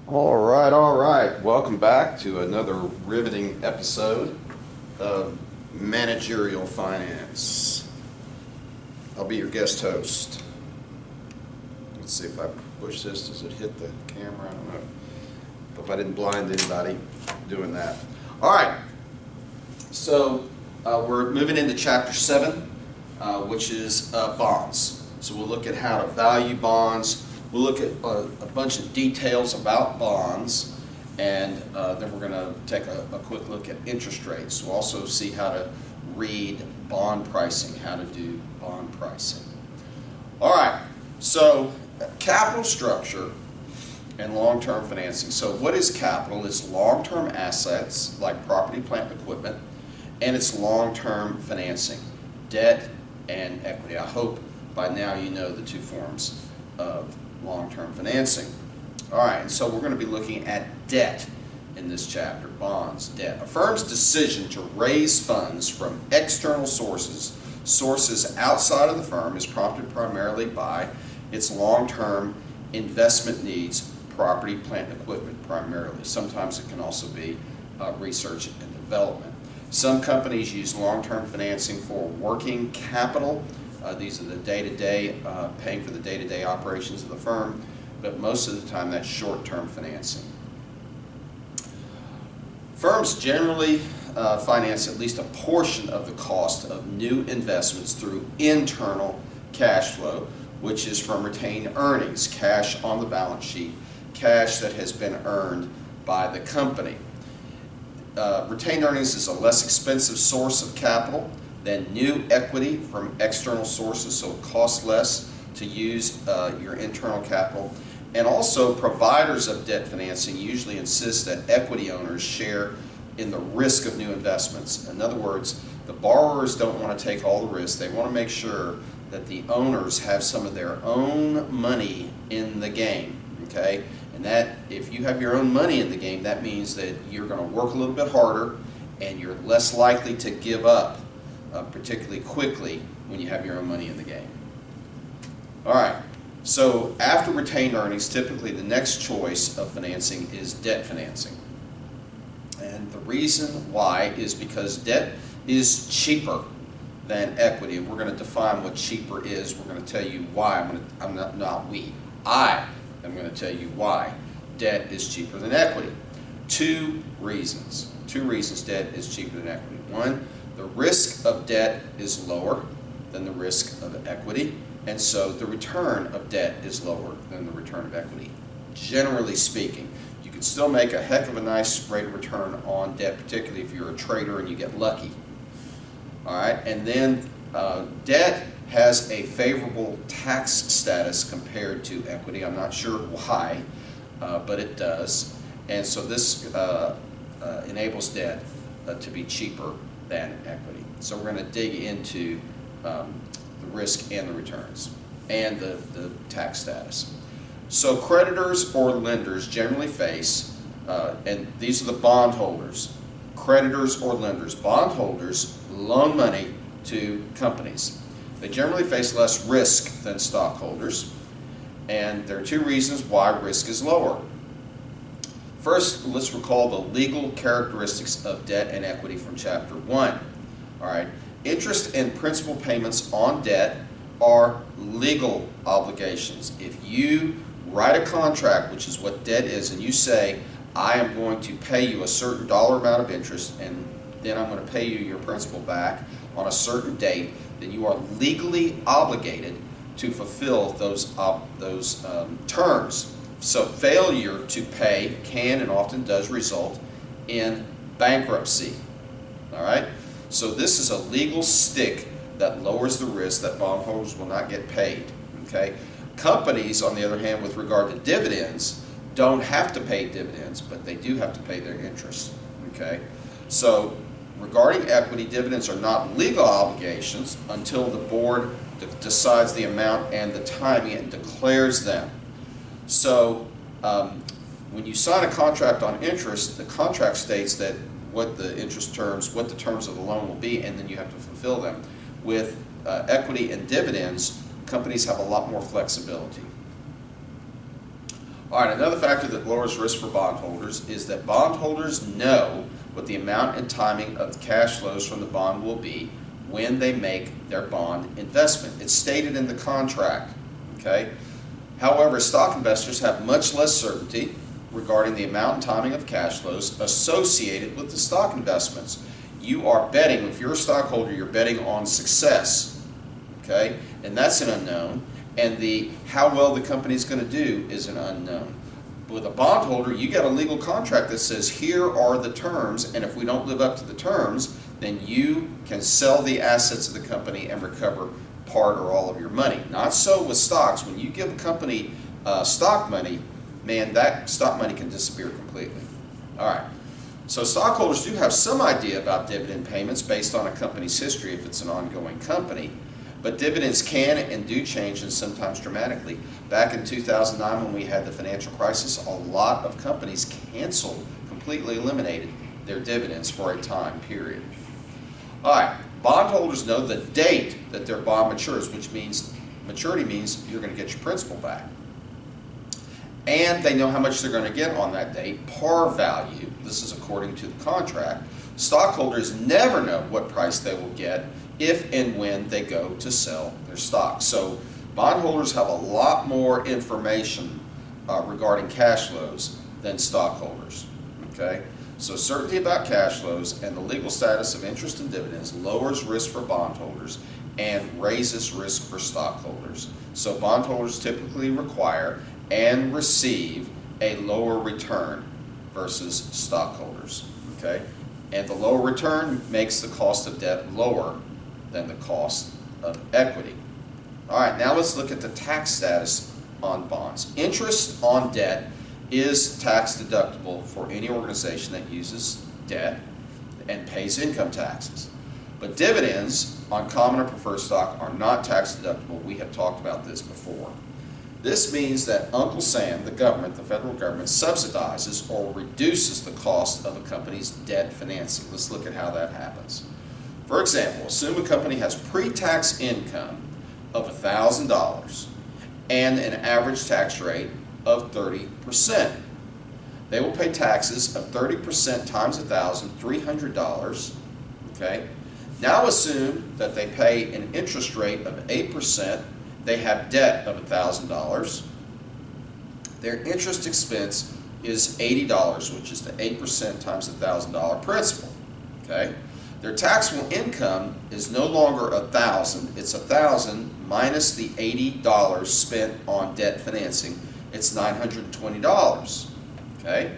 All right. Welcome back to another riveting episode of Managerial Finance. I'll be your guest host. Let's see if I push this. Does it hit the camera? I don't know. Hope I didn't blind anybody doing that. All right. So we're moving into Chapter 7, which is bonds. So we'll look at how to value bonds. We'll look at a bunch of details about bonds, and then we're going to take a quick look at interest rates. We'll also see how to read bond pricing, how to do bond pricing. All right, so capital structure and long-term financing. So what is capital? It's long-term assets like property, plant, and equipment, and it's long-term financing, debt and equity. I hope by now you know the two forms of long-term financing. All right, and so we're going to be looking at debt in this chapter, bonds, debt. A firm's decision to raise funds from external sources outside of the firm, is prompted primarily by its long-term investment needs, property, plant, and equipment primarily. Sometimes it can also be research and development. Some companies use long-term financing for working capital. These are the day-to-day, paying for the day-to-day operations of the firm, but most of the time that's short-term financing. Firms generally finance at least a portion of the cost of new investments through internal cash flow, which is from retained earnings, cash on the balance sheet, cash that has been earned by the company. Retained earnings is a less expensive source of capital than new equity from external sources, so it costs less to use your internal capital. And also, providers of debt financing usually insist that equity owners share in the risk of new investments. In other words, the borrowers don't want to take all the risk. They want to make sure that the owners have some of their own money in the game, okay? And that, if you have your own money in the game, that means that you're going to work a little bit harder and you're less likely to give up particularly quickly when you have your own money in the game. All right, so after retained earnings, typically the next choice of financing is debt financing. And the reason why is because debt is cheaper than equity. And we're going to define what cheaper is. We're going to tell you why. I am going to tell you why debt is cheaper than equity. Two reasons debt is cheaper than equity. One, the risk of debt is lower than the risk of equity, and so the return of debt is lower than the return of equity. Generally speaking, you can still make a heck of a nice rate of return on debt, particularly if you're a trader and you get lucky. All right, and then debt has a favorable tax status compared to equity. I'm not sure why, but it does, and so this enables debt to be cheaper than equity. So we're going to dig into the risk and the returns and the tax status. So creditors or lenders generally face, and these are the bondholders, creditors or lenders. Bondholders loan money to companies. They generally face less risk than stockholders, and there are two reasons why risk is lower. First, let's recall the legal characteristics of debt and equity from Chapter 1. All right, interest and principal payments on debt are legal obligations. If you write a contract, which is what debt is, and you say, I am going to pay you a certain dollar amount of interest, and then I'm going to pay you your principal back on a certain date, then you are legally obligated to fulfill those terms. So failure to pay can and often does result in bankruptcy. All right? So this is a legal stick that lowers the risk that bondholders will not get paid. Okay? Companies, on the other hand, with regard to dividends, don't have to pay dividends, but they do have to pay their interest. Okay? So regarding equity, dividends are not legal obligations until the board decides the amount and the timing and declares them. So when you sign a contract on interest, the contract states that what the terms of the loan will be, and then you have to fulfill them. With equity and dividends, companies have a lot more flexibility. All right, another factor that lowers risk for bondholders is that bondholders know what the amount and timing of the cash flows from the bond will be when they make their bond investment. It's stated in the contract, okay? However, stock investors have much less certainty regarding the amount and timing of cash flows associated with the stock investments. You are betting, if you're a stockholder, you're betting on success, okay? And that's an unknown. And how well the company is going to do is an unknown. With a bondholder, you got a legal contract that says here are the terms, and if we don't live up to the terms, then you can sell the assets of the company and recover part or all of your money. Not so with stocks. When you give a company stock money, man, that stock money can disappear completely. All right. So stockholders do have some idea about dividend payments based on a company's history if it's an ongoing company. But dividends can and do change, and sometimes dramatically. Back in 2009 when we had the financial crisis, a lot of companies canceled, completely eliminated their dividends for a time period. All right, bondholders know the date that their bond matures, which means maturity means you're going to get your principal back. And they know how much they're going to get on that date, par value. This is according to the contract. Stockholders never know what price they will get if and when they go to sell their stock. So bondholders have a lot more information regarding cash flows than stockholders. Okay? So certainty about cash flows and the legal status of interest and dividends lowers risk for bondholders and raises risk for stockholders. So bondholders typically require and receive a lower return versus stockholders. Okay? And the lower return makes the cost of debt lower than the cost of equity. All right, now let's look at the tax status on bonds. Interest on debt is tax deductible for any organization that uses debt and pays income taxes. But dividends on common or preferred stock are not tax deductible. We have talked about this before. This means that Uncle Sam, the government, the federal government, subsidizes or reduces the cost of a company's debt financing. Let's look at how that happens. For example, assume a company has pre-tax income of $1,000 and an average tax rate of 30%. They will pay taxes of 30% times $1,000, $300. Okay? Now assume that they pay an interest rate of 8%. They have debt of $1,000. Their interest expense is $80, which is the 8% times $1,000 principal. Okay? Their taxable income is no longer $1,000. It's $1,000 minus the $80 spent on debt financing. It's $920. Okay?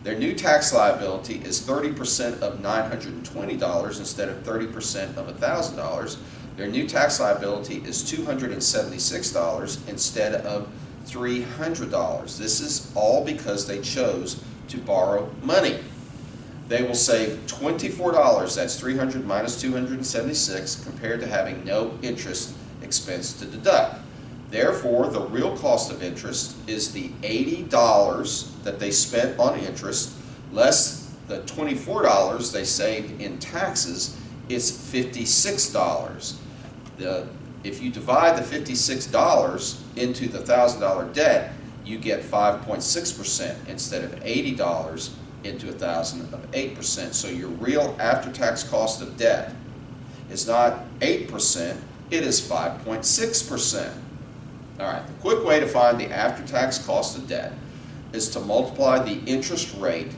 Their new tax liability is 30% of $920 instead of 30% of $1,000. Their new tax liability is $276 instead of $300. This is all because they chose to borrow money. They will save $24, that's $300 minus $276, compared to having no interest expense to deduct. Therefore, the real cost of interest is the $80 that they spent on interest less the $24 they saved in taxes. It's $56. If you divide the $56 into the $1,000 debt, you get 5.6% instead of $80 into $1,000 of 8%. So your real after-tax cost of debt is not 8%, it is 5.6%. All right, the quick way to find the after-tax cost of debt is to multiply the interest rate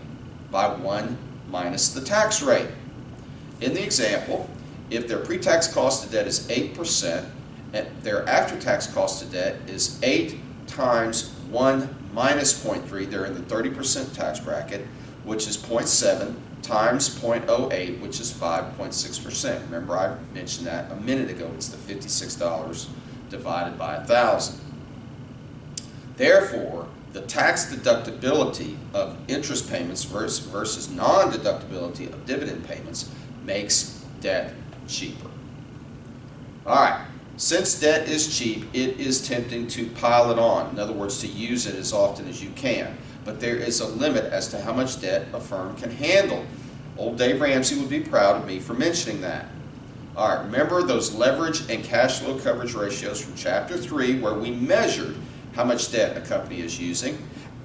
by 1 minus the tax rate. In the example, if their pre-tax cost of debt is 8%, and their after-tax cost of debt is 8 times 1 minus 0.3, they're in the 30% tax bracket, which is 0.7 times 0.08, which is 5.6%. Remember, I mentioned that a minute ago. It's the $56 divided by 1,000. Therefore, the tax deductibility of interest payments versus non-deductibility of dividend payments makes debt cheaper. All right, since debt is cheap, it is tempting to pile it on. In other words, to use it as often as you can. But there is a limit as to how much debt a firm can handle. Old Dave Ramsey would be proud of me for mentioning that. All right, remember those leverage and cash flow coverage ratios from Chapter 3 where we measured how much debt a company is using.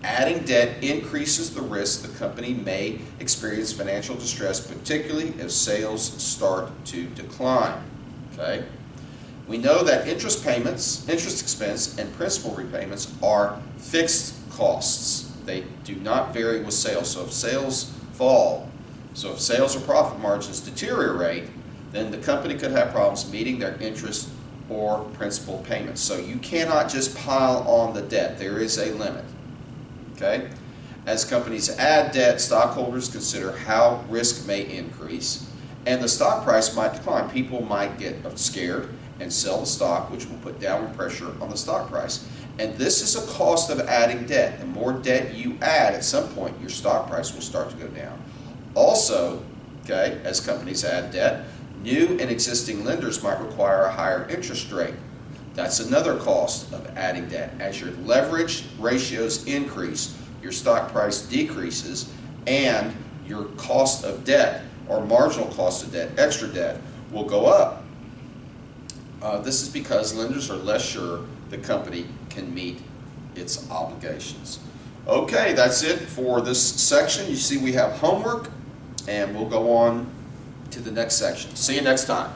Adding debt increases the risk the company may experience financial distress, particularly if sales start to decline. Okay? We know that interest expense, and principal repayments are fixed costs. They do not vary with sales. So if sales fall, if sales or profit margins deteriorate, then the company could have problems meeting their interest or principal payments. So you cannot just pile on the debt. There is a limit. Okay? As companies add debt, stockholders consider how risk may increase, and the stock price might decline. People might get scared and sell the stock, which will put downward pressure on the stock price. And this is a cost of adding debt. The more debt you add, at some point your stock price will start to go down. Also, okay, as companies add debt, new and existing lenders might require a higher interest rate. That's another cost of adding debt. As your leverage ratios increase, your stock price decreases, and your cost of debt, or marginal cost of debt, extra debt, will go up. This is because lenders are less sure the company can meet its obligations. Okay, that's it for this section. You see we have homework, and we'll go on to the next section. See you next time.